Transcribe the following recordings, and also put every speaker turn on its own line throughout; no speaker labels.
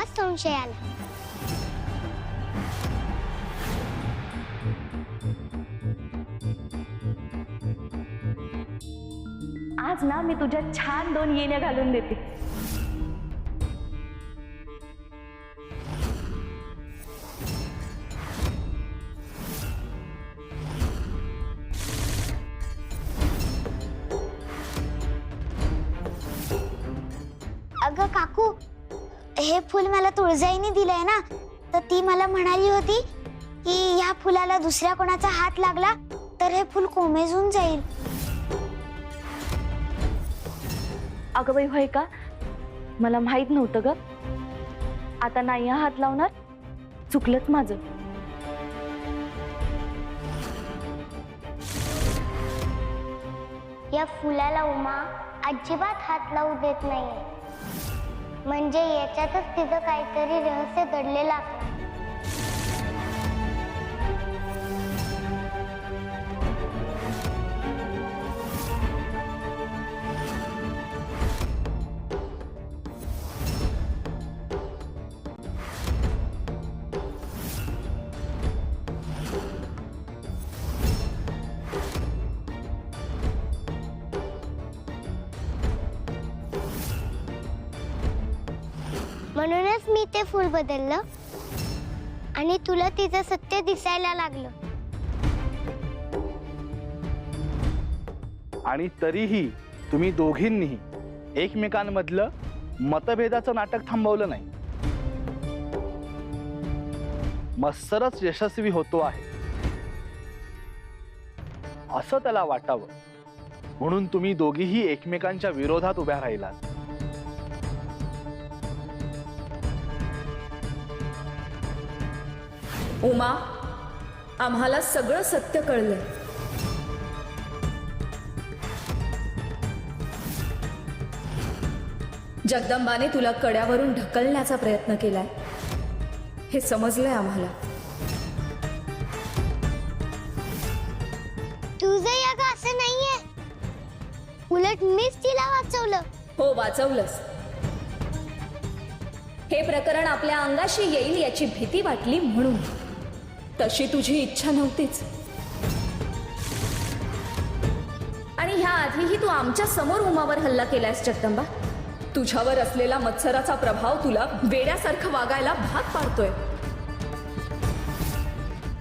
तेव्हाच संशय आला.
आज ना मी तुझ्या छान 2 येण्या घालून देते.
अगं काकू, हे फुल मला तुळजाईने दिलंय ना, तर ती मला म्हणाली होती की या फुलाला दुसऱ्या कोणाचा हात लागला तर हे फुल कोमेजून जाईल.
अगं बाई, होय का? मला माहित नव्हतं ग. आता नाही हात लावणार, चुकलंच माझं.
या फुलाला उमा अजिबात हात लावू देत नाहीये, म्हणजे याच्यातच तिचं काहीतरी रहस्य दडलेलं असतं. म्हणूनच मी ते फूल बदललं आणि तुला तिचं सत्य दिसायला लागलं.
आणि तरीही तुम्ही दोघींनीही एकमेकांमधलं मतभेदाचं नाटक थांबवलं नाही. मत्सरच यशस्वी होतो आहे असं त्याला वाटावं म्हणून तुम्ही दोघीही एकमेकांच्या विरोधात उभ्या राहिलात.
उमा, आम्हाला सगळं सत्य कळलंय. जगदंबाने तुला कड्यावरून ढकलण्याचा प्रयत्न केलाय हे समजलंय आम्हाला.
तुझं याग असं नाहीये, उलट मीच तिला वाचवलं.
हो, वाचवलंस. हे प्रकरण आपल्या अंगाशी येईल याची भीती वाटली म्हणून. तशी तुझी इच्छा नव्हतीच. आणि ह्या आधीही तू आमच्या समोर उमावर हल्ला केलायस जगदंबा. तुझ्यावर असलेला मत्सराचा प्रभाव तुला वेड्यासारखं वागायला भाग पाडतोय.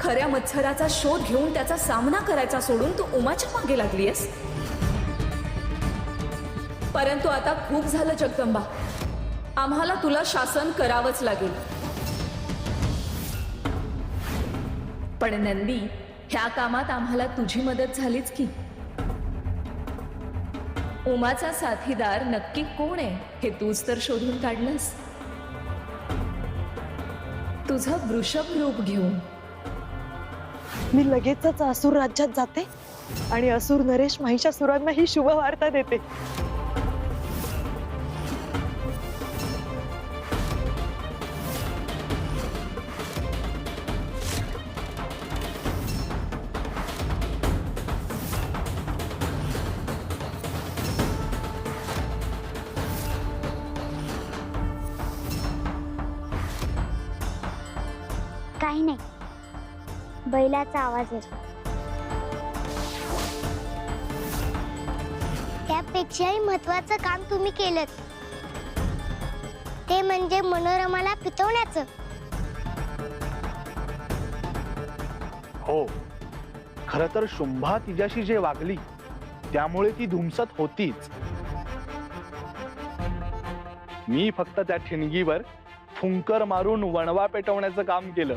खऱ्या मत्सराचा शोध घेऊन त्याचा सामना करायचा सोडून तू उमाच्या मागे लागलीयस. परंतु आता खूप झालं जगदंबा. आम्हाला तुला शासन करावंच लागेल. पण नंदी, ह्या कामात आम्हाला तुझी मदत झालीच की. उमाचा साथीदार नक्की कोण आहे हे तूच तर शोधून काढलंस. तुझं वृषभ रूप घेऊन.
मी लगेचच असुर राज्यात जाते आणि असुर नरेश महिषासुरांना ही शुभ वार्ता देते.
काही नाही, बैलाचा आवाज येतो. त्यापेक्षाही महत्वाचं काम तुम्ही केलं, ते म्हणजे मनोरमाला पितवण्याचं.
हो, खरं तर शुंभा तिच्याशी जे वागली त्यामुळे ती धुमसत होतीच. मी फक्त त्या ठिणगीवर फुंकर मारून वणवा पेटवण्याचं काम केलं.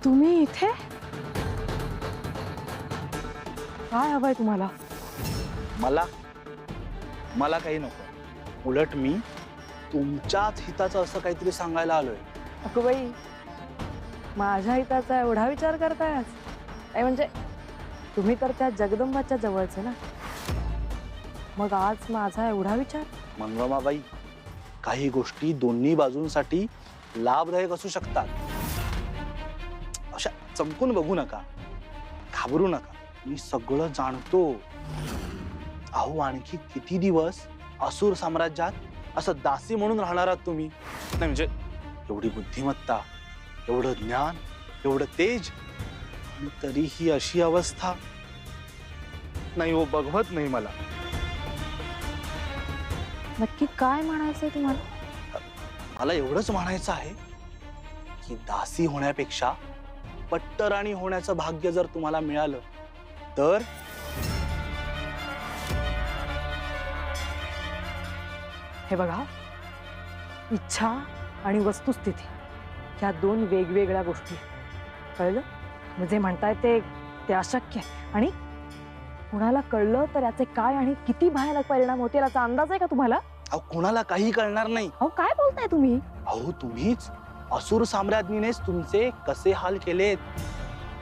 तुम्ही इथे? काय हवंय तुम्हाला?
मला काही नको. उलट मी तुमच्याच हिताचं असं काहीतरी सांगायला आलोय.
अगं बाई, माझ्या हिताचा एवढा विचार करतायच? नाही म्हणजे तुम्ही तर त्या जगदंबाच्या जवळचे ना, मग आज माझा एवढा विचार?
मनोरमाबाई, काही गोष्टी दोन्ही बाजूंसाठी लाभदायक असू शकतात. अशा चमकून बघू नका, घाबरू नका. मी सगळं जाणतो. अहो आणखी किती दिवस असुर साम्राज्यात असं दासी म्हणून राहणार आहात तुम्ही? नाही म्हणजे एवढी बुद्धिमत्ता, एवढं ज्ञान, एवढं तेज, आणि तरीही अशी अवस्था. नाही हो, बघवत नाही मला.
नक्की काय म्हणायचंय तुम्हाला?
मला एवढंच म्हणायचं आहे की दासी होण्यापेक्षा पट्टराणी होण्याचं भाग्य जर तुम्हाला मिळालं तर.
हे बघा, इच्छा आणि वस्तुस्थिती ह्या दोन वेगवेगळ्या गोष्टी, कळलं? म्हणजे म्हणताय ते अशक्य आहे, आणि कुणाला कळलं तर याचे काय आणि किती भयानक परिणाम होतील याचा अंदाज आहे का तुम्हाला?
अहो कुणाला काही कळणार नाही.
अहो काय बोलताय तुम्ही?
अहो तुम्हीच असुर साम्राज्ञीनेच तुमचे कसे हाल केलेत,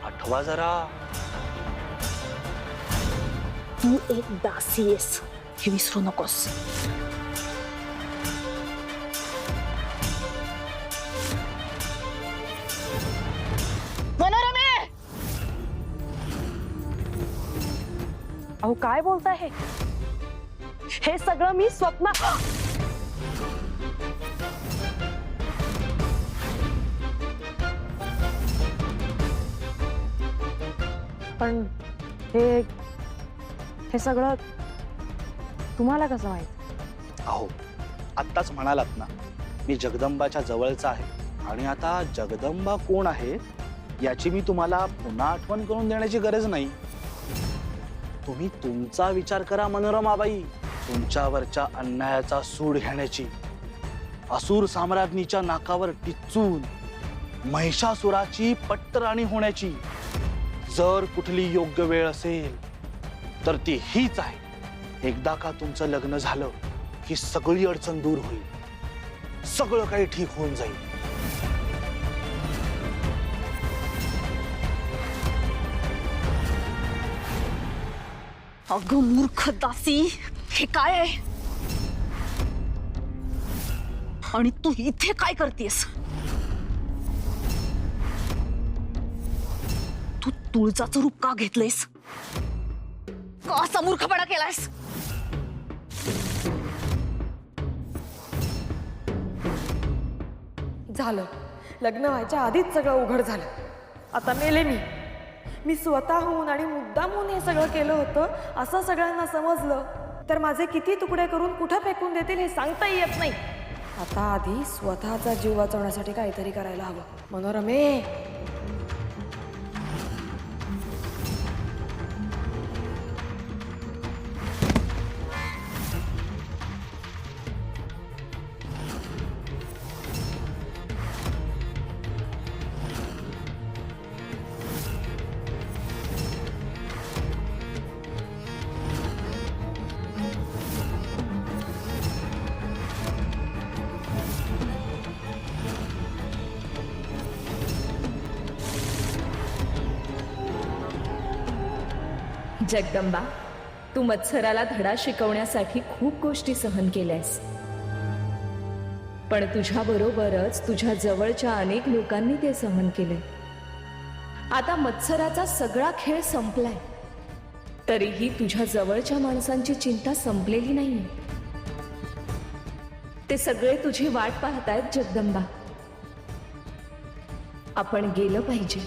आठवा जरा.
तू एक दासी आहेस हे विसरू नकोस.
अहो काय बोलताय हे सगळं मी स्वप्न. पण हे सगळं तुम्हाला कसं माहित?
अहो आत्ताच म्हणालात ना, मी जगदंबाच्या जवळचा आहे, आणि आता जगदंबा कोण आहे याची मी तुम्हाला पुन्हा आठवण करून देण्याची गरज नाही. तुम्ही तुमचा विचार करा मनोरमाबाई, तुमच्यावरच्या अन्यायाचा सूड घेण्याची, असुर साम्राज्ञीच्या नाकावर टिचून महिषासुराची पट्टराणी होण्याची. जर कुठली योग्य वेळ असेल तर ती हीच आहे. एकदा का तुमचं लग्न झालं की सगळी अडचण दूर होईल, सगळं काही ठीक होऊन जाईल.
अगं मूर्ख दासी, हे काय आहे? आणि तू इथे काय करतेस? तू तुळजाचं रूप का घेतलंयस? का असा मूर्खपणा केलायस?
झालं, लग्न व्हायच्या आधीच सगळं उघड झालं. आता मेले मी स्वतःहून आणि मुद्दामून हे सगळं केलं होतं असं सगळ्यांना समजलं तर माझे किती तुकडे करून कुठं फेकून देतील हे सांगता येत नाही. आता आधी स्वतःचा जीव वाचवण्यासाठी काहीतरी करायला हवं. मनोरमे,
जगदंबा, तू मत्सराला धडा शिकवण्यासाठी खूप गोष्टी सहन केल्यास, पण तुझ्याबरोबरच तुझ्या जवळच्या अनेक लोकांनी ते सहन केले. आता मत्सराचा सगळा खेळ संपलाय, तरीही तुझ्या जवळच्या माणसांची चिंता संपलेली नाहीये. ते सगळे तुझी वाट पाहतायत जगदंबा. आपण गेलं पाहिजे.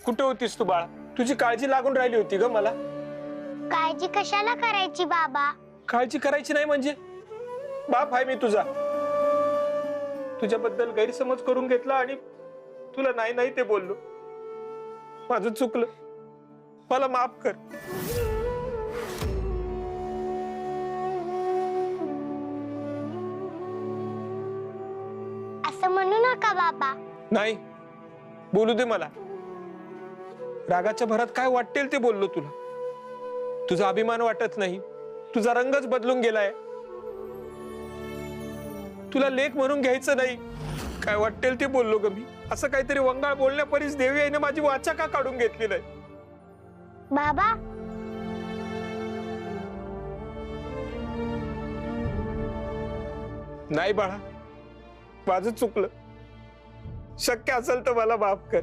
कुठे होतीस तू बाळा? तुझी काळजी लागून राहिली होती ग मला.
काळजी कशाला करायची बाबा?
काळजी करायची नाही म्हणजे? बाप आहे मी तुझा. तुझ्याबद्दल गैरसमज करून घेतला आणि तुला नाही नाही ते बोललो. माझं चुकलं, मला माफ कर.
असं म्हणू नका बाबा.
नाही, बोलू दे मला. रागाच्या भरात काय वाटेल ते बोललो तुला. तुझा अभिमान वाटत नाही, तुझा रंगच बदलून गेलाय. तुला लेख म्हणून घ्यायचं नाही, काय वाटेल ते बोललो ग मी. असं काहीतरी वंगाळ बोलण्यापरीस देवी आईने माझी वाचा का काढून घेतली नाही?
बाबा
नाही बाळा, माझं चुकलं. शक्य असेल तर मला माफ कर.